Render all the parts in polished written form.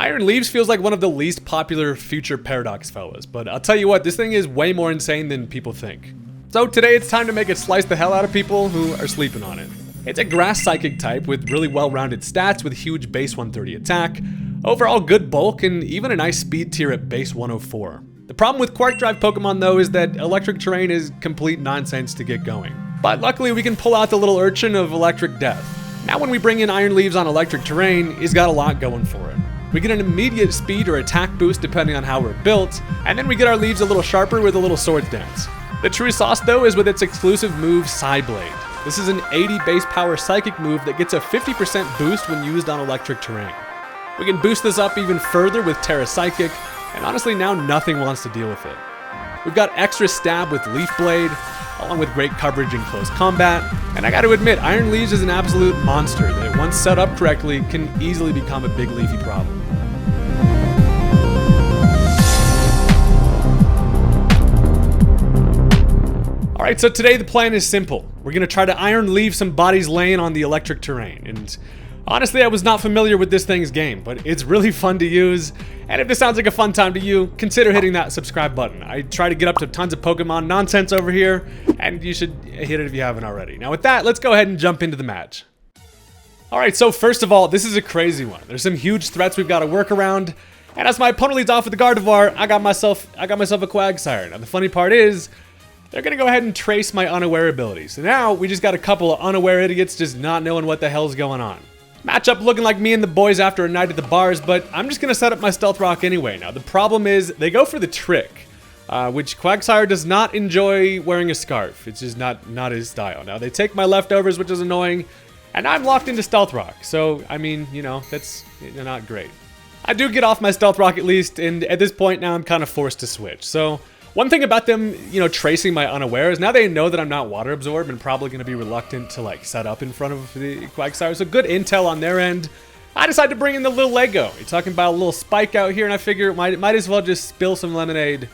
Iron Leaves feels like one of the least popular future Paradox fellas, but I'll tell you what, this thing is way more insane than people think. So today it's time to make it slice the hell out of people who are sleeping on it. It's a grass psychic type with really well-rounded stats with huge base 130 attack, overall good bulk, and even a nice speed tier at base 104. The problem with Quark Drive Pokemon though is that electric terrain is complete nonsense to get going. But luckily we can pull out the little urchin of electric death. Now when we bring in Iron Leaves on electric terrain, he's got a lot going for it. We get an immediate speed or attack boost depending on how we're built, and then we get our leaves a little sharper with a little Swords Dance. The true sauce though is with its exclusive move Psyblade. This is an 80 base power psychic move that gets a 50% boost when used on electric terrain. We can boost this up even further with Terra Psychic, and honestly now nothing wants to deal with it. We've got extra stab with Leaf Blade, along with great coverage in close combat, and I gotta admit, Iron Leaves is an absolute monster that once set up correctly can easily become a big leafy problem. Alright, so today the plan is simple. We're gonna try to Iron Leave some bodies laying on the electric terrain, and honestly I was not familiar with this thing's game, but it's really fun to use, and if this sounds like a fun time to you, consider hitting that subscribe button. I try to get up to tons of Pokemon nonsense over here, and you should hit it if you haven't already. Now with that, let's go ahead and jump into the match. Alright, so first of all, this is a crazy one. There's some huge threats we've got to work around, and as my opponent leads off with the Gardevoir, I got myself a Quagsire. Now the funny part is, they're gonna go ahead and trace my unaware ability. So now we just got a couple of unaware idiots just not knowing what the hell's going on. Matchup looking like me and the boys after a night at the bars, but I'm just gonna set up my Stealth Rock anyway. Now the problem is they go for the trick, which Quagsire does not enjoy wearing a scarf. It's just not his style. Now they take my leftovers, which is annoying, and I'm locked into Stealth Rock. So I mean, you know, that's not great. I do get off my Stealth Rock at least, and at this point now I'm kind of forced to switch. So one thing about them, tracing my unaware is now they know that I'm not water absorbed and probably going to be reluctant to like set up in front of the Quagsire. So good intel on their end. I decided to bring in the little Lego. You're talking about a little spike out here, and I figure might as well just spill some lemonade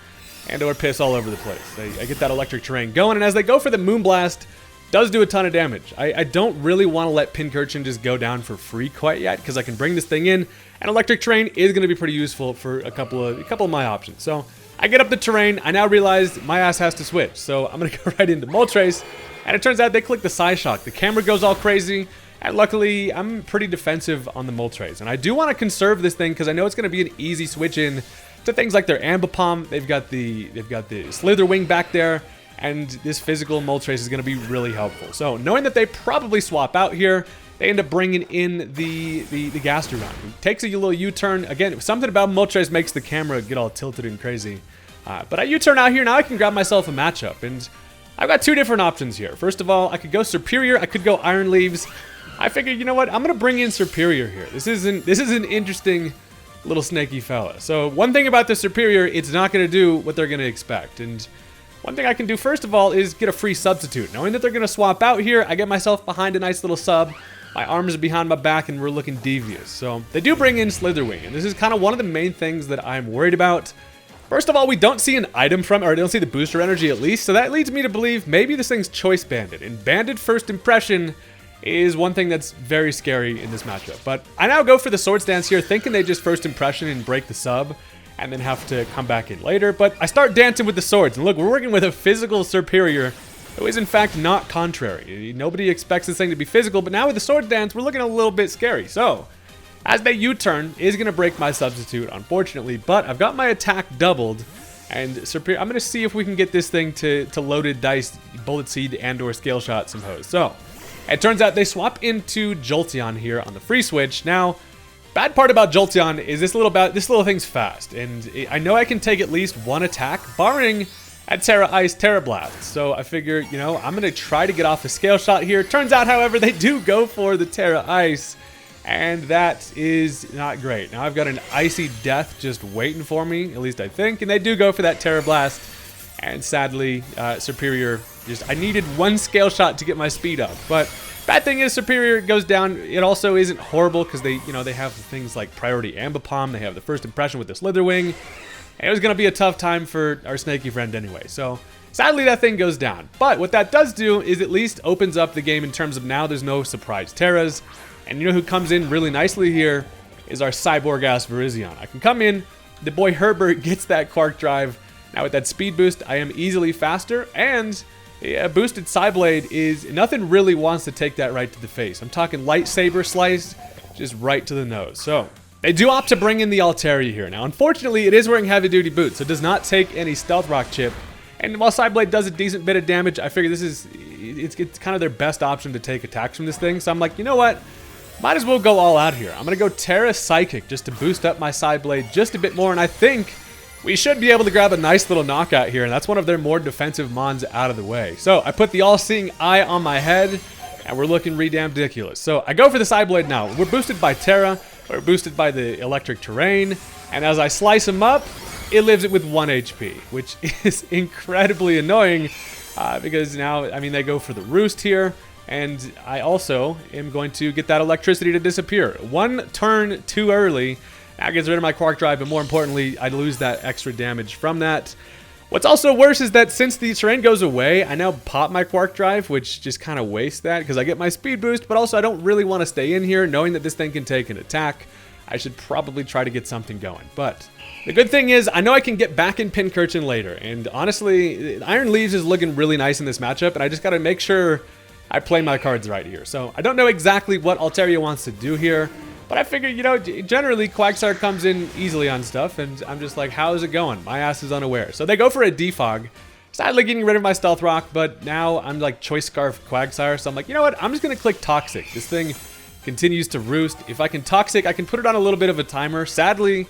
and or piss all over the place. I get that electric terrain going, and as they go for the Moonblast, does do a ton of damage. I don't really want to let Pincurchin just go down for free quite yet, because I can bring this thing in, and electric terrain is going to be pretty useful for a couple of my options. So I get up the terrain, I now realize my ass has to switch, so I'm going to go right into Moltres, and it turns out they click the Psyshock. The camera goes all crazy, and luckily I'm pretty defensive on the Moltres, and I do want to conserve this thing because I know it's going to be an easy switch in to things like their Ambipom. They've got the Slitherwing back there, and this physical Moltres is going to be really helpful. So knowing that they probably swap out here, they end up bringing in the Gastrodon. It takes a little U-turn. Again, something about Moltres makes the camera get all tilted and crazy. But I U-turn out here, now I can grab myself a matchup. And I've got two different options here. First of all, I could go Superior, I could go Iron Leaves. I figured, you know what, I'm going to bring in Superior here. This is an interesting little snaky fella. So one thing about the Superior, it's not going to do what they're going to expect. And one thing I can do first of all is get a free substitute. Knowing that they're going to swap out here, I get myself behind a nice little sub. My arms are behind my back and we're looking devious. So they do bring in Slitherwing, and this is kind of one of the main things that I'm worried about. First of all, we don't see an item from, or I don't see the booster energy at least, so that leads me to believe maybe this thing's choice banded. And banded first impression is one thing that's very scary in this matchup. But I now go for the Swords Dance here, thinking they just first impression and break the sub, and then have to come back in later. But I start dancing with the swords, and look, we're working with a physical Superior who is in fact not contrary. Nobody expects this thing to be physical, but now with the Swords Dance, we're looking a little bit scary. So, as they U-turn, is going to break my substitute, unfortunately, but I've got my attack doubled, and Superior, I'm going to see if we can get this thing to loaded dice, Bullet Seed, and or Scale Shot some hoes. So, it turns out they swap into Jolteon here on the free switch. Now, bad part about Jolteon is this little thing's fast, and I know I can take at least one attack, barring at Terra Ice, Terra Blast. So I figure, I'm going to try to get off a Scale Shot here. Turns out, however, they do go for the Terra Ice, and that is not great. Now I've got an Icy Death just waiting for me, at least I think, and they do go for that Terra Blast, and sadly, Superior I needed one Scale Shot to get my speed up, but bad thing is Superior goes down. It also isn't horrible because they have things like Priority Ambipom, they have the first impression with the Slitherwing. It was going to be a tough time for our snaky friend anyway, so sadly that thing goes down. But what that does do is at least opens up the game in terms of now there's no surprise Terras. And you know who comes in really nicely here? is our Cyborg-ass Virizion. I can come in, the boy Herbert gets that Quark Drive. Now with that speed boost, I am easily faster, and a boosted Psyblade is, nothing really wants to take that right to the face. I'm talking lightsaber slice, just right to the nose. So, they do opt to bring in the Altaria here. Now, unfortunately, it is wearing heavy-duty boots, so it does not take any Stealth Rock chip. And while Psyblade does a decent bit of damage, I figure this is, it's kind of their best option to take attacks from this thing. So I'm like, you know what? Might as well go all out here. I'm going to go Terra Psychic just to boost up my Psyblade just a bit more, and I think we should be able to grab a nice little knockout here, and that's one of their more defensive mons out of the way. So I put the All-Seeing Eye on my head, and we're looking re-damn ridiculous. So I go for the Psyblade now. We're boosted by Terra, we're boosted by the electric terrain, and as I slice him up, it lives it with 1 HP, which is incredibly annoying because now, I mean, they go for the roost here, and I also am going to get that electricity to disappear. 1 turn too early. Now gets rid of my Quark Drive, but more importantly, I lose that extra damage from that. What's also worse is that since the terrain goes away, I now pop my Quark Drive, which just kind of wastes that because I get my speed boost, but also I don't really want to stay in here knowing that this thing can take an attack. I should probably try to get something going, but the good thing is I know I can get back in Pincurchin later, and honestly, Iron Leaves is looking really nice in this matchup, and I just got to make sure I play my cards right here. So I don't know exactly what Altaria wants to do here, but I figure, you know, generally Quagsire comes in easily on stuff, and I'm just like, how's it going? My ass is unaware. So they go for a Defog, sadly getting rid of my Stealth Rock, but now I'm like Choice Scarf Quagsire, so I'm like, you know what? I'm just going to click Toxic. This thing continues to roost. If I can Toxic, I can put it on a little bit of a timer. Sadly,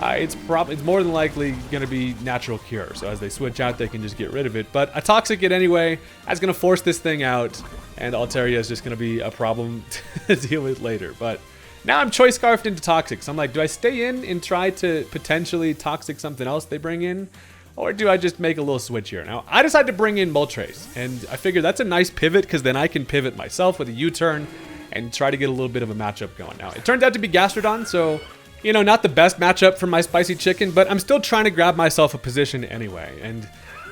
it's more than likely going to be Natural Cure, so as they switch out, they can just get rid of it. But I Toxic it anyway. That's going to force this thing out, and Altaria is just going to be a problem to deal with later. But now I'm Choice Scarfed into Toxic, so I'm like, do I stay in and try to potentially Toxic something else they bring in? Or do I just make a little switch here? Now, I decided to bring in Moltres, and I figured that's a nice pivot, because then I can pivot myself with a U-turn and try to get a little bit of a matchup going. Now, it turned out to be Gastrodon, so, you know, not the best matchup for my Spicy Chicken, but I'm still trying to grab myself a position anyway. And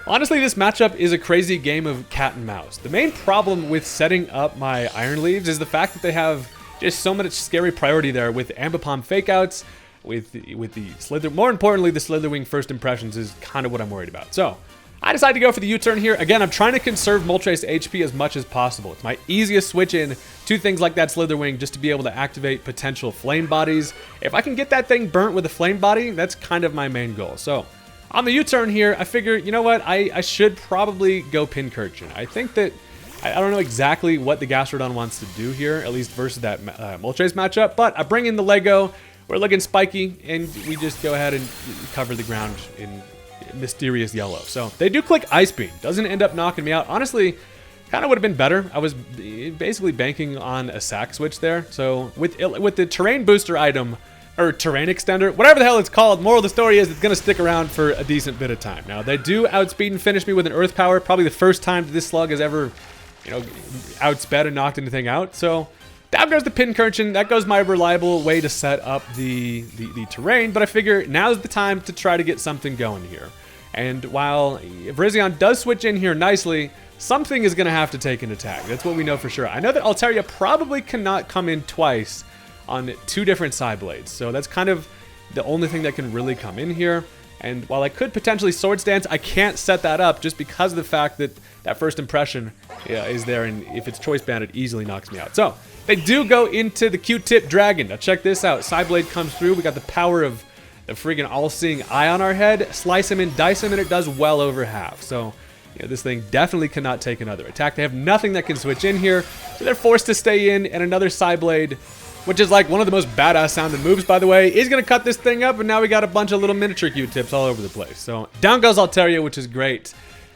honestly, this matchup is a crazy game of cat and mouse. The main problem with setting up my Iron Leaves is the fact that they have just so much scary priority there with Ambipom fakeouts, with the Slither. More importantly, the Slitherwing first impressions is kind of what I'm worried about. So I decided to go for the U-turn here. Again, I'm trying to conserve Moltres HP as much as possible. It's my easiest switch in to things like that Slitherwing just to be able to activate potential flame bodies. If I can get that thing burnt with a flame body, that's kind of my main goal. So on the U-turn here, I figure, you know what, I should probably go Pincurchin. I think that I don't know exactly what the Gastrodon wants to do here, at least versus that Moltres matchup, but I bring in the Lego, we're looking spiky, and we just go ahead and cover the ground in mysterious yellow. So they do click Ice Beam, doesn't end up knocking me out. Honestly, kind of would have been better. I was basically banking on a sack switch there. So with the Terrain Booster item, or Terrain Extender, whatever the hell it's called, moral of the story is it's going to stick around for a decent bit of time. Now, they do outspeed and finish me with an Earth Power, probably the first time this slug has ever, you know, outsped and knocked anything out. So down goes the Pincurchin. That goes my reliable way to set up the terrain, but I figure now's the time to try to get something going here. And while Virizion does switch in here nicely, something is going to have to take an attack. That's what we know for sure. I know that Altaria probably cannot come in twice on 2 different Psyblades, so that's kind of the only thing that can really come in here. And while I could potentially Swords Dance, I can't set that up just because of the fact that that first impression is there, and if it's Choice Band, it easily knocks me out. So they do go into the Q-Tip Dragon. Now check this out. Psyblade comes through. We got the power of the friggin' all-seeing eye on our head. Slice him and dice him, and it does well over half. So this thing definitely cannot take another attack. They have nothing that can switch in here, so they're forced to stay in, and another Psyblade, which is like one of the most badass sounding moves, by the way, is going to cut this thing up, and now we got a bunch of little miniature Q-tips all over the place. So down goes Altaria, which is great.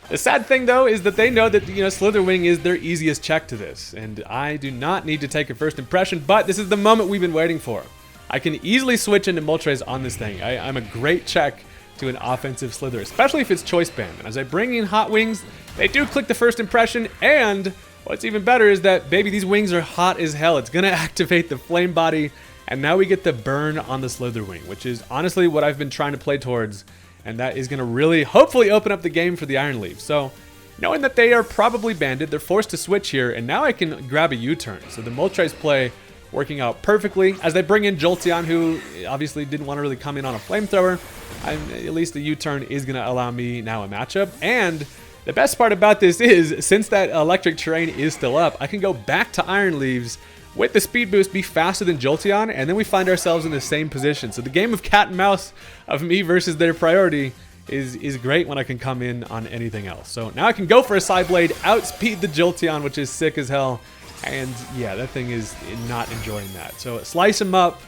The sad thing, though, is that they know that, Slitherwing is their easiest check to this, and I do not need to take a first impression, but this is the moment we've been waiting for. I can easily switch into Moltres on this thing. I'm a great check to an offensive Slither, especially if it's Choice Band. And as I bring in Hot Wings, they do click the first impression, and what's even better is that, baby, these wings are hot as hell. It's going to activate the Flame Body, and now we get the burn on the Slitherwing, which is honestly what I've been trying to play towards, and that is going to really, hopefully, open up the game for the Iron Leaf. So, knowing that they are probably banded, they're forced to switch here, and now I can grab a U-turn. So the Moltres play working out perfectly. As they bring in Jolteon, who obviously didn't want to really come in on a flamethrower, at least the U-turn is going to allow me now a matchup. And the best part about this is, since that electric terrain is still up, I can go back to Iron Leaves with the speed boost, be faster than Jolteon, and then we find ourselves in the same position. So the game of cat and mouse of me versus their priority is great when I can come in on anything else. So now I can go for a Psyblade, outspeed the Jolteon, which is sick as hell. And yeah, that thing is not enjoying that. So slice him up,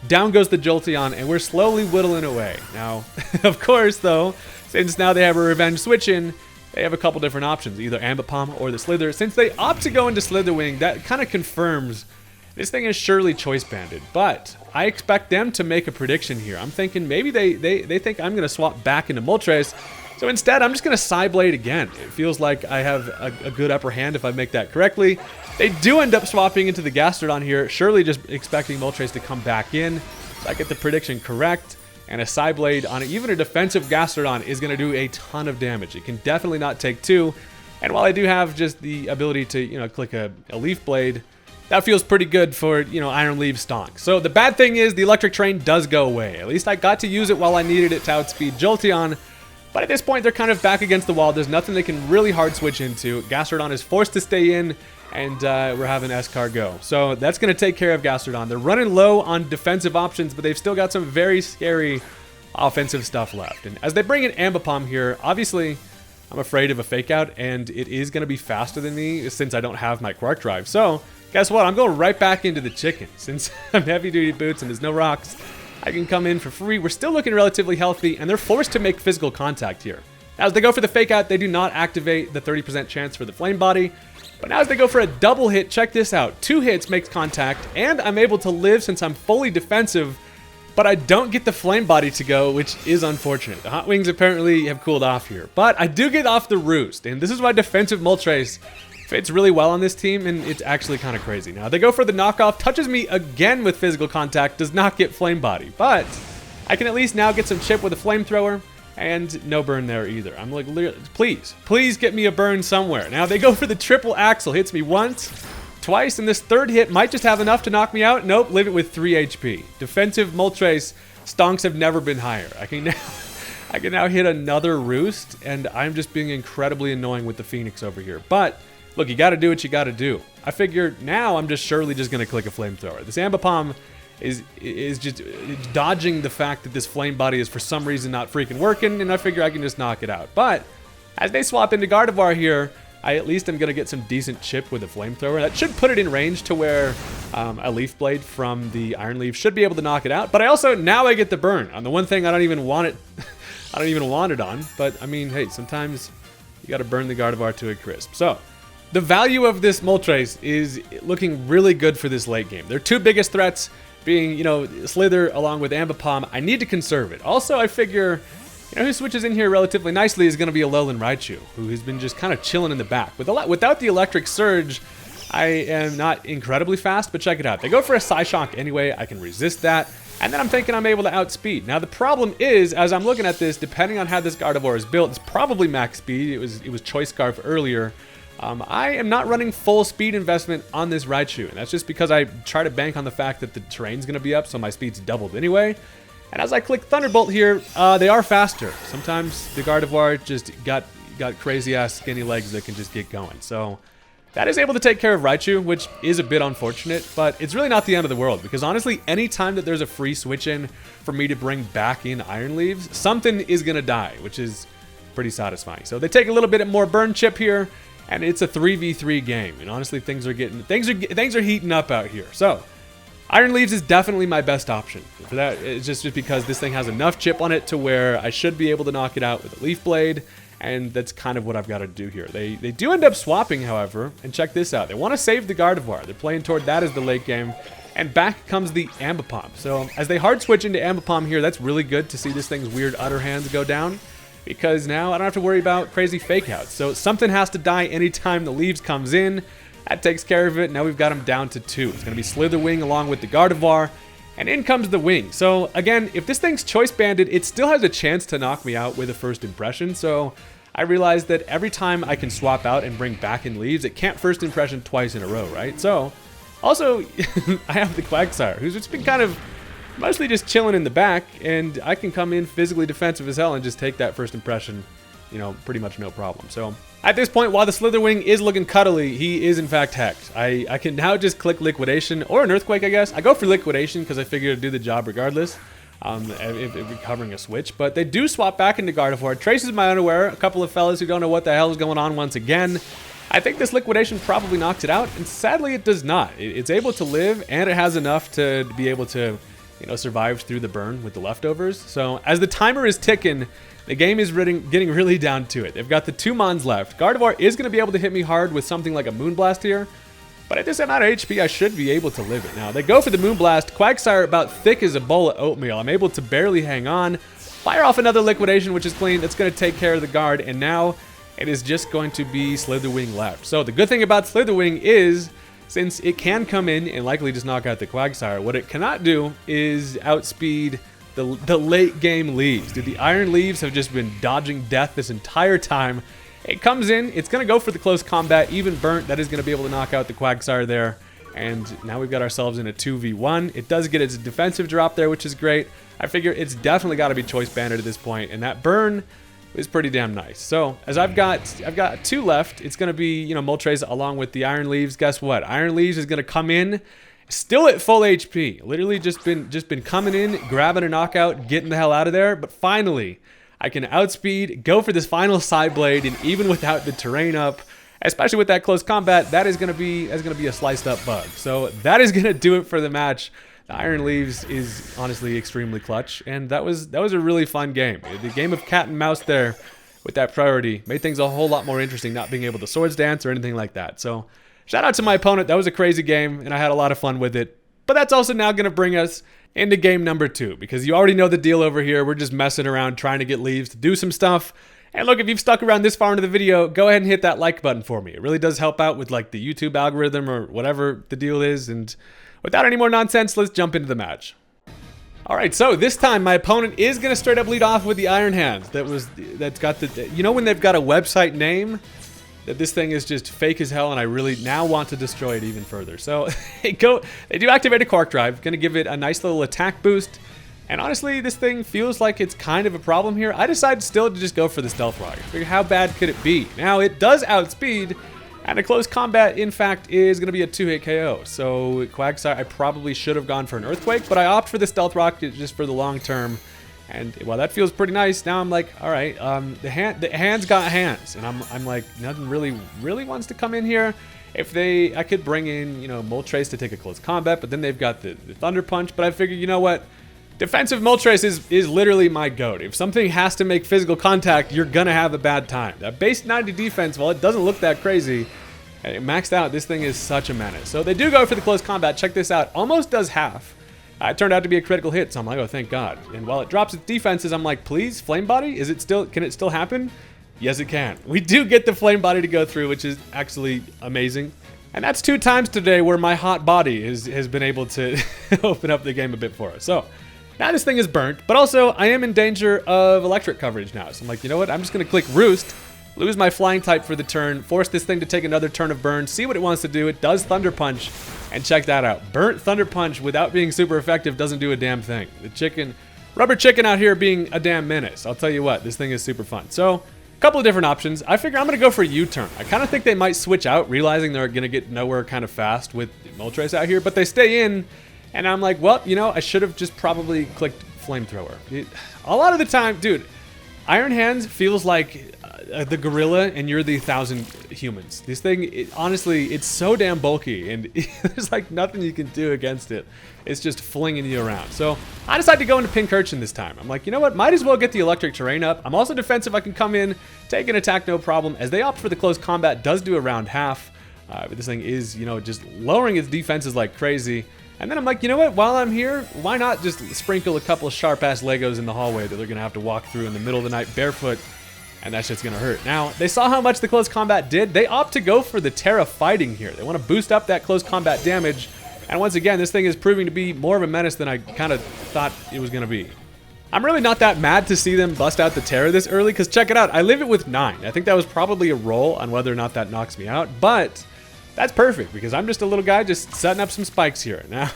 down goes the Jolteon, and we're slowly whittling away. Now, of course, though, since now they have a revenge switch in, they have a couple different options, either Ambipom or the Slither. Since they opt to go into Slitherwing, that kind of confirms this thing is surely choice banded. But I expect them to make a prediction here. I'm thinking maybe they think I'm going to swap back into Moltres. So instead, I'm just going to Psyblade again. It feels like I have a good upper hand if I make that correctly. They do end up swapping into the Gastrodon here, surely just expecting Moltres to come back in. So I get the prediction correct. And a Psyblade on even a defensive Gastrodon is going to do a ton of damage. It can definitely not take two. And while I do have just the ability to, click a Leaf Blade, that feels pretty good for, Iron Leaf Stonk. So the bad thing is the electric train does go away. At least I got to use it while I needed it to outspeed Jolteon. But at this point, they're kind of back against the wall. There's nothing they can really hard switch into. Gastrodon is forced to stay in, and we're having Escar go. So that's going to take care of Gastrodon. They're running low on defensive options, but they've still got some very scary offensive stuff left. And as they bring in Ambipom here, obviously, I'm afraid of a fake out, and it is going to be faster than me since I don't have my Quark Drive. So guess what? I'm going right back into the chicken. Since I'm heavy duty boots and there's no rocks, I can come in for free. We're still looking relatively healthy, and they're forced to make physical contact here. As they go for the fake out, they do not activate the 30% chance for the flame body. But now as they go for a double hit, check this out. 2 hits makes contact, and I'm able to live since I'm fully defensive, but I don't get the flame body to go, which is unfortunate. The hot wings apparently have cooled off here, but I do get off the roost, and this is why defensive Moltres fits really well on this team, and it's actually kind of crazy. Now they go for the knockoff, touches me again with physical contact, does not get flame body, but I can at least now get some chip with a flamethrower, and no burn there either. I'm like, please get me a burn somewhere. Now they go for the triple axle, hits me once, twice, and this third hit might just have enough to knock me out. Nope, leave it with 3 HP. Defensive Moltres stonks have never been higher. I can now hit another roost, and I'm just being incredibly annoying with the Phoenix over here. But look, you got to do what you got to do. I figure now I'm just surely just going to click a flamethrower. This Ambipom is just dodging the fact that this flame body is for some reason not freaking working, and I figure I can just knock it out. But as they swap into Gardevoir here, I at least am going to get some decent chip with a flamethrower. That should put it in range to where a Leaf Blade from the Iron Leaf should be able to knock it out. But I also, now I get the burn on the one thing I don't even want it. I don't even want it on. But I mean, hey, sometimes you got to burn the Gardevoir to a crisp. So the value of this Moltres is looking really good for this late game. Their 2 biggest threats being, Slither along with Ambipom. I need to conserve it. Also, I figure, who switches in here relatively nicely is going to be a Alolan Raichu, who has been just kind of chilling in the back. Without the Electric Surge, I am not incredibly fast, but check it out. They go for a Psyshock anyway. I can resist that. And then I'm thinking I'm able to outspeed. Now, the problem is, as I'm looking at this, depending on how this Gardevoir is built, it's probably max speed. It was Choice Scarf earlier. I am not running full speed investment on this Raichu, and that's just because I try to bank on the fact that the terrain's going to be up, so my speed's doubled anyway. And as I click Thunderbolt here, they are faster. Sometimes the Gardevoir just got crazy-ass skinny legs that can just get going. So that is able to take care of Raichu, which is a bit unfortunate, but it's really not the end of the world, because honestly, any time that there's a free switch in for me to bring back in Iron Leaves, something is going to die, which is pretty satisfying. So they take a little bit more burn chip here, and it's a 3v3 game, and honestly, things are heating up out here. So Iron Leaves is definitely my best option. For that, it's just because this thing has enough chip on it to where I should be able to knock it out with a Leaf Blade, and that's kind of what I've got to do here. They do end up swapping, however, and check this out. They want to save the Gardevoir. They're playing toward that as the late game, and back comes the Ambipom. So as they hard switch into Ambipom here, that's really good to see this thing's weird utter hands go down, because now I don't have to worry about crazy fake outs. So something has to die anytime the Leaves comes in. That takes care of it. Now we've got him down to 2. It's going to be Slitherwing along with the Gardevoir, and in comes the Wing. So again, if this thing's choice banded, it still has a chance to knock me out with a first impression. So I realized that every time I can swap out and bring back in Leaves, it can't first impression twice in a row, right? So Also, I have the Quagsire, who's just been kind of mostly just chilling in the back, and I can come in physically defensive as hell and just take that first impression, you know, pretty much no problem. So at this point, while the Slitherwing is looking cuddly, he is in fact hacked. I can now just click Liquidation or an Earthquake, I guess. I go for Liquidation because I figure it'd do the job regardless, if recovering a switch. But they do swap back into Gardevoir. Traces my Unaware, a couple of fellas who don't know what the hell is going on once again. I think this Liquidation probably knocks it out, and sadly it does not. It's able to live, and it has enough to be able to, you know, survive through the burn with the leftovers. So as the timer is ticking, the game is getting really down to it. They've got the 2 Mons left. Gardevoir is going to be able to hit me hard with something like a Moonblast here, but at this amount of HP, I should be able to live it. Now, they go for the Moonblast. Quagsire about thick as a bowl of oatmeal. I'm able to barely hang on. Fire off another Liquidation, which is clean. That's going to take care of the guard, and now it is just going to be Slitherwing left. So the good thing about Slitherwing is, since it can come in and likely just knock out the Quagsire, what it cannot do is outspeed the late game leaves. Dude, the Iron Leaves have just been dodging death this entire time. It comes in, it's going to go for the close combat, even burnt, that is going to be able to knock out the Quagsire there. And now we've got ourselves in a 2v1. It does get its defensive drop there, which is great. I figure it's definitely got to be Choice Banded at this point, and that burn is pretty damn nice. So as I've got 2 left, it's going to be, you know, Moltres along with the Iron Leaves. Guess what? Iron Leaves is going to come in still at full HP. Literally just been coming in, grabbing a knockout, getting the hell out of there. But finally, I can outspeed, go for this final Psyblade, and even without the terrain up, especially with that close combat, that is going to be a sliced up bug. So that is going to do it for the match. The Iron Leaves is honestly extremely clutch, and that was a really fun game. The game of cat and mouse there with that priority made things a whole lot more interesting, not being able to swords dance or anything like that. So shout out to my opponent. That was a crazy game, and I had a lot of fun with it. But that's also now going to bring us into game number 2, because you already know the deal over here. We're just messing around trying to get Leaves to do some stuff. And look, if you've stuck around this far into the video, go ahead and hit that like button for me. It really does help out with like the YouTube algorithm or whatever the deal is. And without any more nonsense, let's jump into the match. All right, so this time my opponent is going to straight up lead off with the Iron Hands. That's got the, you know when they've got a website name? That this thing is just fake as hell, and I really now want to destroy it even further. So they do activate a Quark Drive, going to give it a nice little attack boost. And honestly, this thing feels like it's kind of a problem here. I decided still to just go for the Stealth Rock. Figure how bad could it be? Now, it does outspeed, and a close combat, in fact, is going to be a 2-hit KO. So Quagsire, I probably should have gone for an Earthquake, but I opt for the Stealth Rock just for the long term. And while that feels pretty nice, now I'm like, all right, the hands got hands, and I'm like, nothing really wants to come in here. If I could bring in, you know, Moltres to take a close combat, but then they've got the Thunder Punch. But I figured, you know what? Defensive Moltres is literally my goat. If something has to make physical contact, you're gonna have a bad time. That base 90 defense, while it doesn't look that crazy, and it maxed out, this thing is such a menace. So they do go for the close combat. Check this out. Almost does half. It turned out to be a critical hit, so I'm like, oh, thank God. And while it drops its defenses, I'm like, please, Flame Body? Can it still happen? Yes, it can. We do get the Flame Body to go through, which is actually amazing. And that's 2 times today where my hot body has been able to open up the game a bit for us. So now this thing is burnt, but also I am in danger of electric coverage now. So I'm like, you know what? I'm just going to click Roost, lose my flying type for the turn, force this thing to take another turn of burn, see what it wants to do. It does Thunder Punch, and check that out. Burnt Thunder Punch without being super effective doesn't do a damn thing. The rubber chicken out here being a damn menace. I'll tell you what, this thing is super fun. So a couple of different options. I figure I'm going to go for a U-turn. I kind of think they might switch out, realizing they're going to get nowhere kind of fast with Moltres out here, but they stay in. And I'm like, well, you know, I should have just probably clicked Flamethrower. A lot of the time, dude, Iron Hands feels like the gorilla and you're the 1,000 humans. This thing, honestly, it's so damn bulky, and there's like nothing you can do against it. It's just flinging you around. So I decided to go into Pincurchin this time. I'm like, you know what? Might as well get the electric terrain up. I'm also defensive. I can come in, take an attack, no problem. As they opt for the close combat, does do around half. But this thing is, you know, just lowering its defenses like crazy. And then I'm like, you know what? While I'm here, why not just sprinkle a couple of sharp-ass Legos in the hallway that they're going to have to walk through in the middle of the night barefoot, and that shit's going to hurt. Now, they saw how much the close combat did. They opt to go for the Terra Fighting here. They want to boost up that close combat damage. And once again, this thing is proving to be more of a menace than I kind of thought it was going to be. I'm really not that mad to see them bust out the Terra this early, because check it out. I live it with 9. I think that was probably a roll on whether or not that knocks me out, but that's perfect because I'm just a little guy just setting up some spikes here. Now,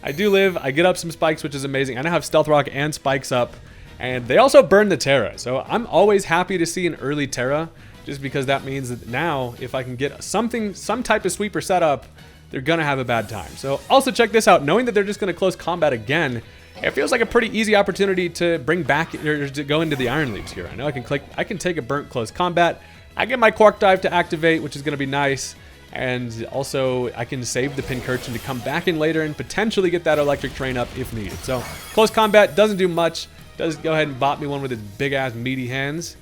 I do live, I get up some spikes, which is amazing. I now have Stealth Rock and spikes up, and they also burn the Terra. So I'm always happy to see an early Terra, just because that means that now if I can get some type of sweeper set up, they're gonna have a bad time. So also check this out, knowing that they're just gonna close combat again, it feels like a pretty easy opportunity to bring back, or to go into the Iron Leaves here. I know I can take a burnt close combat. I get my Quark Dive to activate, which is gonna be nice. And also, I can save the Pincurchin to come back in later and potentially get that electric terrain up if needed. So, close combat doesn't do much. Does go ahead and bop me one with its big-ass meaty hands.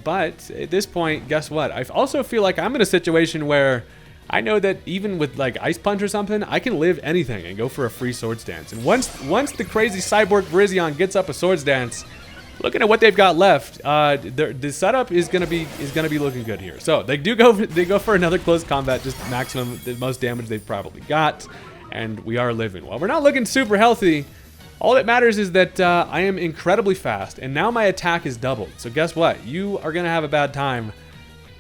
But at this point, guess what? I also feel like I'm in a situation where I know that even with like Ice Punch or something, I can live anything and go for a free Swords Dance. And once the crazy Cyborg Virizion gets up a Swords Dance, looking at what they've got left, the setup is gonna be looking good here. So they go for another close combat, just maximum, the most damage they've probably got, and we are living. While we're not looking super healthy, all that matters is that I am incredibly fast, and now my attack is doubled. So guess what? You are gonna have a bad time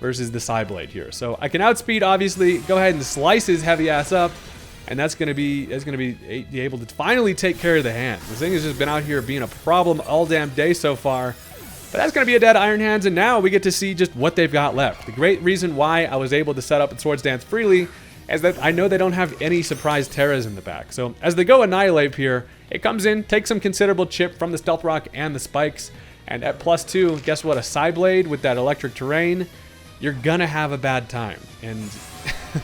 versus the Psyblade here. So I can outspeed, obviously, go ahead and slice his heavy ass up. And that's gonna be able to finally take care of the hand. This thing has just been out here being a problem all damn day so far. But that's gonna be a dead Iron Hands, and now we get to see just what they've got left. The great reason why I was able to set up a Swords Dance freely is that I know they don't have any surprise Terras in the back. So as they go Annihilate here, it comes in, takes some considerable chip from the Stealth Rock and the Spikes, and at +2, guess what? A Psyblade with that electric terrain, you're gonna have a bad time. And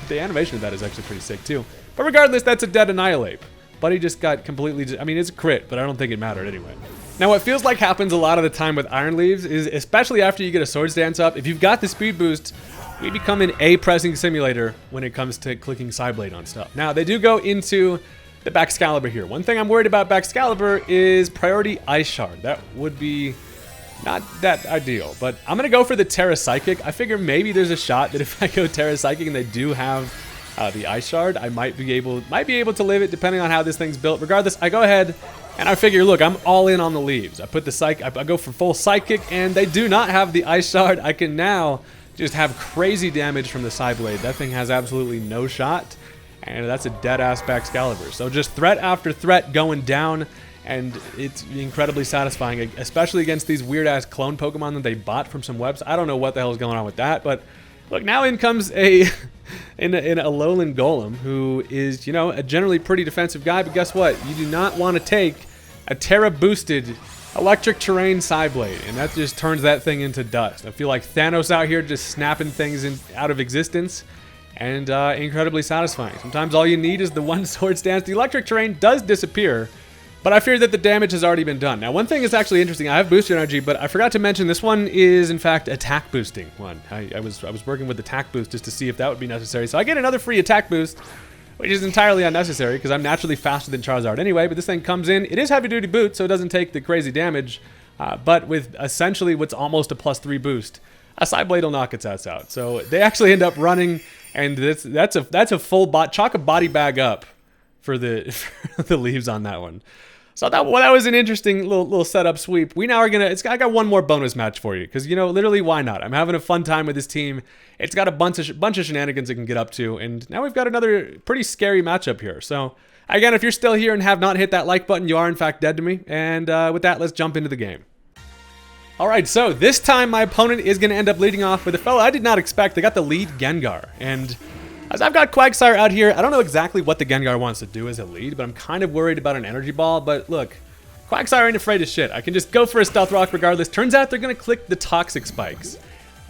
the animation of that is actually pretty sick too. But regardless, that's a dead Annihilate. Buddy just got completely, I mean, it's a crit, but I don't think it mattered anyway. Now, what feels like happens a lot of the time with Iron Leaves is, especially after you get a Swords Dance up, if you've got the speed boost, we become an A-pressing simulator when it comes to clicking Psyblade on stuff. Now, they do go into the Baxcalibur here. One thing I'm worried about Baxcalibur is priority Ice Shard. That would be not that ideal, but I'm gonna go for the Terra Psychic. I figure maybe there's a shot that if I go Terra Psychic and they do have the Ice Shard, I might be able to live it depending on how this thing's built. Regardless, I go ahead and I figure, look, I'm all in on the leaves. I put the I go for full Psychic, and they do not have the Ice Shard. I can now just have crazy damage from the Psyblade. That thing has absolutely no shot, and that's a dead-ass Baxcalibur. So just threat after threat going down, and it's incredibly satisfying, especially against these weird-ass clone Pokemon that they bought from some webs. I don't know what the hell is going on with that, but look, now in comes a Alolan Golem, who is, you know, a generally pretty defensive guy, but guess what? You do not want to take a Terra-boosted electric terrain Psyblade, and that just turns that thing into dust. I feel like Thanos out here just snapping things out of existence, and incredibly satisfying. Sometimes all you need is the one Swords Dance. The electric terrain does disappear, but I fear that the damage has already been done. Now, one thing is actually interesting. I have Booster Energy, but I forgot to mention this one is, in fact, attack boosting one. I was working with attack boost just to see if that would be necessary. So I get another free attack boost, which is entirely unnecessary because I'm naturally faster than Charizard anyway. But this thing comes in. It is heavy-duty boot, so it doesn't take the crazy damage. But with essentially what's almost a +3 boost, a Psyblade will knock its ass out. So they actually end up running, and that's a full chalk a body bag up for the leaves on that one. So that was an interesting little setup sweep. We now are gonna. I got one more bonus match for you because, you know, literally, why not? I'm having a fun time with this team. It's got a bunch of shenanigans it can get up to, and now we've got another pretty scary matchup here. So again, if you're still here and have not hit that like button, you are in fact dead to me. And with that, let's jump into the game. All right, so this time my opponent is gonna end up leading off with a fellow I did not expect. They got the lead Gengar, and as I've got Quagsire out here, I don't know exactly what the Gengar wants to do as a lead, but I'm kind of worried about an Energy Ball. But look, Quagsire ain't afraid of shit. I can just go for a Stealth Rock regardless. Turns out they're going to click the Toxic Spikes,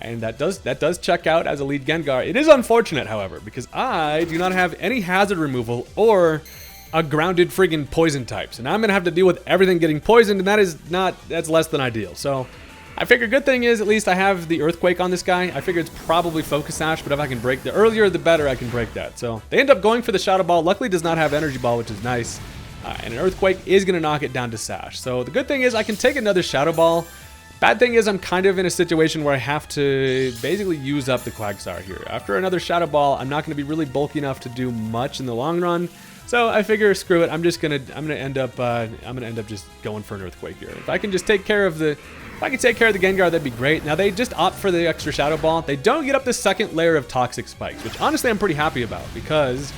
and that does check out as a lead Gengar. It is unfortunate, however, because I do not have any hazard removal or a grounded friggin' poison type. So now I'm going to have to deal with everything getting poisoned, and that's less than ideal. So I figure good thing is at least I have the Earthquake on this guy. I figure it's probably Focus Sash, but if I can break the earlier the better I can break that. So they end up going for the Shadow Ball. Luckily does not have Energy Ball, which is nice. And an Earthquake is going to knock it down to Sash. So the good thing is I can take another Shadow Ball. Bad thing is I'm kind of in a situation where I have to basically use up the Quagsire here. After another Shadow Ball, I'm not going to be really bulky enough to do much in the long run. So I figure, screw it. I'm gonna end up just going for an earthquake here. If I can just take care of the Gengar, that'd be great. Now they just opt for the extra Shadow Ball. They don't get up the second layer of Toxic Spikes, which honestly I'm pretty happy about, because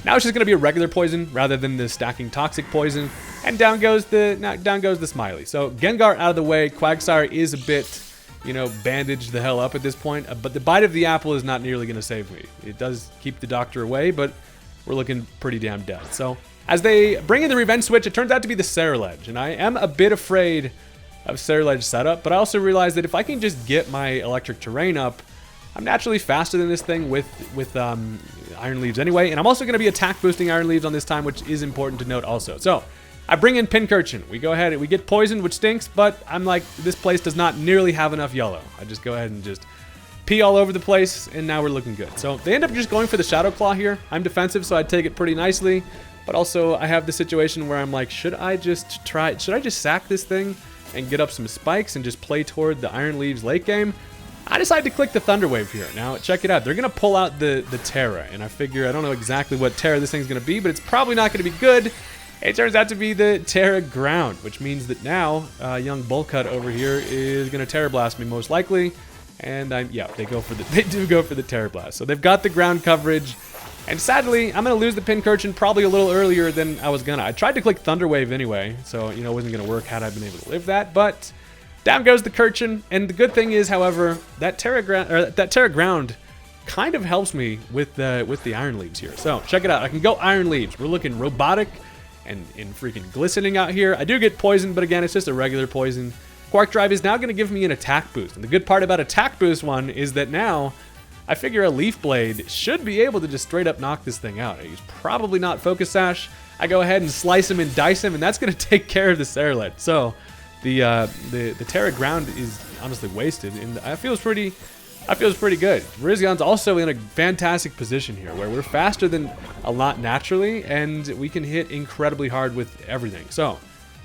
now it's just gonna be a regular poison rather than the stacking Toxic Poison. And down goes the Smiley. So Gengar out of the way. Quagsire is a bit, you know, bandaged the hell up at this point. But the bite of the apple is not nearly gonna save me. It does keep the doctor away, but we're looking pretty damn dead. So as they bring in the revenge switch, it turns out to be the Ceruledge, and I am a bit afraid of Ceruledge setup, but I also realize that if I can just get my electric terrain up, I'm naturally faster than this thing with Iron Leaves anyway, and I'm also going to be attack boosting Iron Leaves on this time, which is important to note also. So I bring in Pincurchin. We go ahead and we get poisoned, which stinks, but I'm like, this place does not nearly have enough yellow. I just go ahead and just pee all over the place, and now we're looking good. So they end up just going for the Shadow Claw here. I'm defensive, so I take it pretty nicely, but also I have the situation where I'm like, should I just sack this thing and get up some spikes and just play toward the Iron Leaves late game? I decided to click the Thunder Wave here. Now, check it out. They're going to pull out the Terra, and I figure, I don't know exactly what Terra this thing's going to be, but it's probably not going to be good. It turns out to be the Terra Ground, which means that now young Bullcut over here is going to Terra Blast me most likely. And they do go for the Terra Blast. So they've got the ground coverage. And sadly, I'm going to lose the Pincurchin probably a little earlier than I was gonna. I tried to click Thunder Wave anyway, so you know it wasn't going to work had I been able to live that. But down goes the Curchin. And the good thing is, however, that Terra Ground kind of helps me with the Iron Leaves here. So check it out. I can go Iron Leaves. We're looking robotic and freaking glistening out here. I do get poisoned, but again, it's just a regular poison. Quark Drive is now going to give me an attack boost. And the good part about attack boost one is that now I figure a Leaf Blade should be able to just straight up knock this thing out. He's probably not Focus Sash. I go ahead and slice him and dice him, and that's going to take care of the Ceruledge. So the Terra Ground is honestly wasted, and it feels pretty good. Virizian's also in a fantastic position here, where we're faster than a lot naturally, and we can hit incredibly hard with everything. So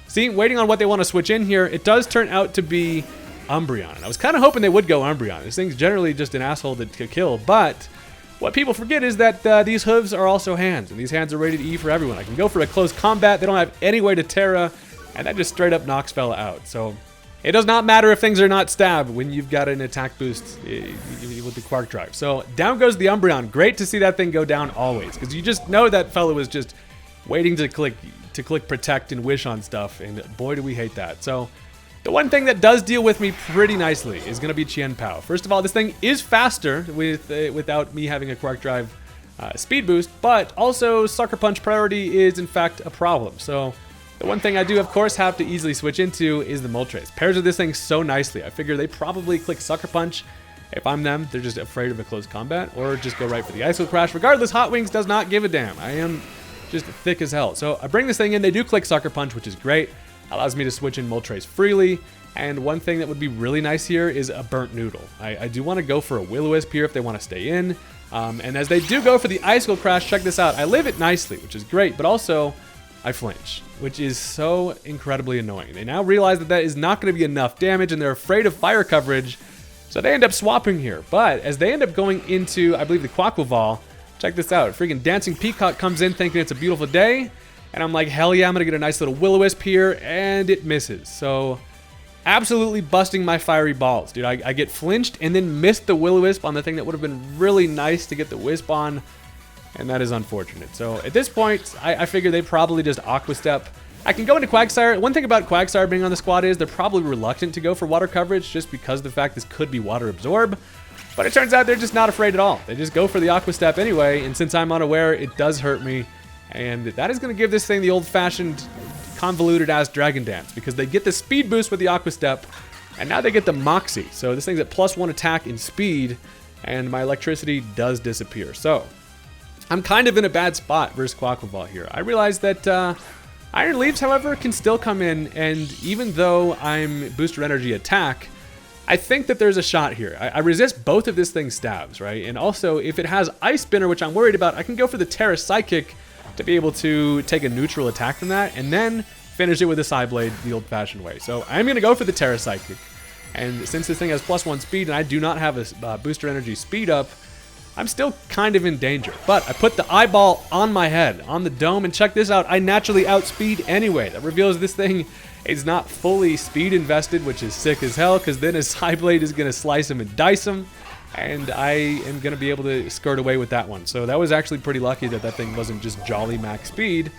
see, waiting on what they want to switch in here, it does turn out to be Umbreon. And I was kind of hoping they would go Umbreon. This thing's generally just an asshole to kill, but what people forget is that these hooves are also hands, and these hands are rated E for everyone. I can go for a close combat. They don't have any way to Terra, and that just straight up knocks fella out. So it does not matter if things are not stabbed when you've got an attack boost with the Quark Drive. So down goes the Umbreon. Great to see that thing go down always, because you just know that fella was just waiting to click Protect and Wish on stuff, and boy do we hate that. So the one thing that does deal with me pretty nicely is going to be Chien Pao. First of all, this thing is faster without me having a Quark Drive speed boost, but also Sucker Punch priority is in fact a problem. So the one thing I do, of course, have to easily switch into is the Moltres. Pairs with this thing so nicely. I figure they probably click Sucker Punch. If I'm them, they're just afraid of a close combat, or just go right for the Ice Crash. Regardless, Hot Wings does not give a damn. I am just thick as hell. So I bring this thing in. They do click Sucker Punch, which is great. Allows me to switch in Moltres freely. And one thing that would be really nice here is a Burnt Noodle. I do want to go for a Will-O-Wisp here if they want to stay in. And as they do go for the Icicle Crash, check this out. I live it nicely, which is great, but also I flinch, which is so incredibly annoying. They now realize that is not going to be enough damage, and they're afraid of fire coverage, so they end up swapping here. But as they end up going into, I believe, the Quaquaval, check this out. Freaking Dancing Peacock comes in thinking it's a beautiful day, and I'm like, hell yeah, I'm going to get a nice little Will-O-Wisp here, and it misses. So absolutely busting my fiery balls, dude. I get flinched and then missed the Will-O-Wisp on the thing that would have been really nice to get the Wisp on, and that is unfortunate. So at this point, I figure they probably just Aqua Step. I can go into Quagsire. One thing about Quagsire being on the squad is they're probably reluctant to go for water coverage just because of the fact this could be water absorb. But it turns out they're just not afraid at all. They just go for the Aqua Step anyway, and since I'm unaware, it does hurt me. And that is going to give this thing the old-fashioned convoluted-ass Dragon Dance, because they get the speed boost with the Aqua Step, and now they get the Moxie. So this thing's at +1 attack in speed, and my electricity does disappear. So I'm kind of in a bad spot versus Quaquaval here. I realize that Iron Leaves, however, can still come in, and even though I'm Booster Energy attack, I think that there's a shot here. I resist both of this thing's stabs, right? And also, if it has Ice Spinner, which I'm worried about, I can go for the Terra Psychic to be able to take a neutral attack from that, and then finish it with a Psyblade the old-fashioned way. So I'm going to go for the Terra Psychic. And since this thing has +1 speed, and I do not have a Booster Energy speed up, I'm still kind of in danger. But I put the eyeball on my head, on the dome, and check this out. I naturally outspeed anyway. That reveals this thing is not fully speed invested, which is sick as hell, because then his Psyblade is going to slice him and dice him, and I am going to be able to skirt away with that one. So that was actually pretty lucky that that thing wasn't just jolly max speed.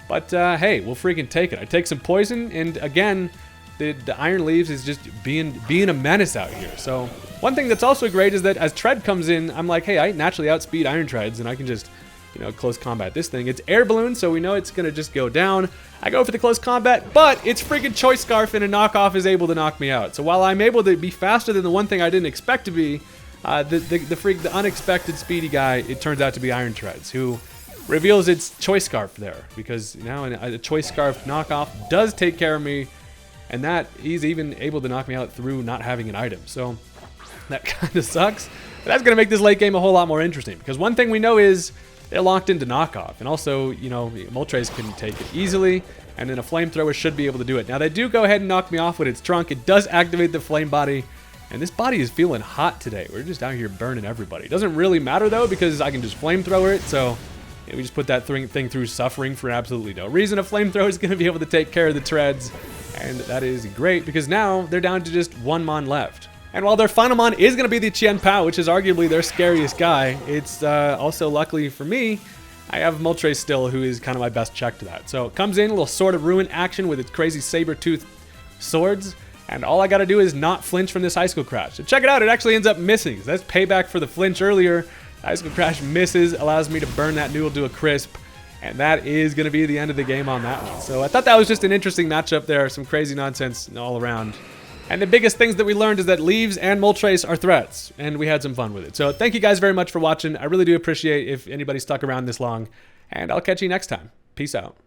But hey, we'll freaking take it. I take some poison, and again, the Iron Leaves is just being a menace out here. So one thing that's also great is that as Tread comes in, I'm like, hey, I naturally outspeed Iron Treads, and I can just, you know, close combat this thing. It's air balloon, so we know it's gonna just go down. I go for the close combat, but it's freaking Choice Scarf, and a knockoff is able to knock me out. So while I'm able to be faster than the one thing I didn't expect to be, the unexpected speedy guy, it turns out to be Iron Treads, who reveals its Choice Scarf there, because now a Choice Scarf knockoff does take care of me, and that he's even able to knock me out through not having an item. So that kind of sucks. But that's going to make this late game a whole lot more interesting, because one thing we know is they're locked into knockoff, and also, you know, Moltres can take it easily, and then a flamethrower should be able to do it. Now they do go ahead and knock me off with its trunk. It does activate the flame body, and this body is feeling hot today. We're just out here burning everybody. It doesn't really matter though, because I can just flamethrower it, so we just put that thing through suffering for absolutely no reason. A flamethrower is going to be able to take care of the Treads, and that is great, because now they're down to just one Mon left. And while their final Mon is going to be the Chien Pao, which is arguably their scariest guy, it's also, luckily for me, I have Moltres still, who is kind of my best check to that. So it comes in, a little Sword of Ruin action with its crazy saber-toothed swords, and all I got to do is not flinch from this Icicle Crash. So check it out, it actually ends up missing. That's payback for the flinch earlier. Icicle Crash misses, allows me to burn that noodle to a crisp, and that is going to be the end of the game on that one. So I thought that was just an interesting matchup there, some crazy nonsense all around. And the biggest things that we learned is that Leaves and Moltres are threats, and we had some fun with it. So thank you guys very much for watching. I really do appreciate if anybody stuck around this long, and I'll catch you next time. Peace out.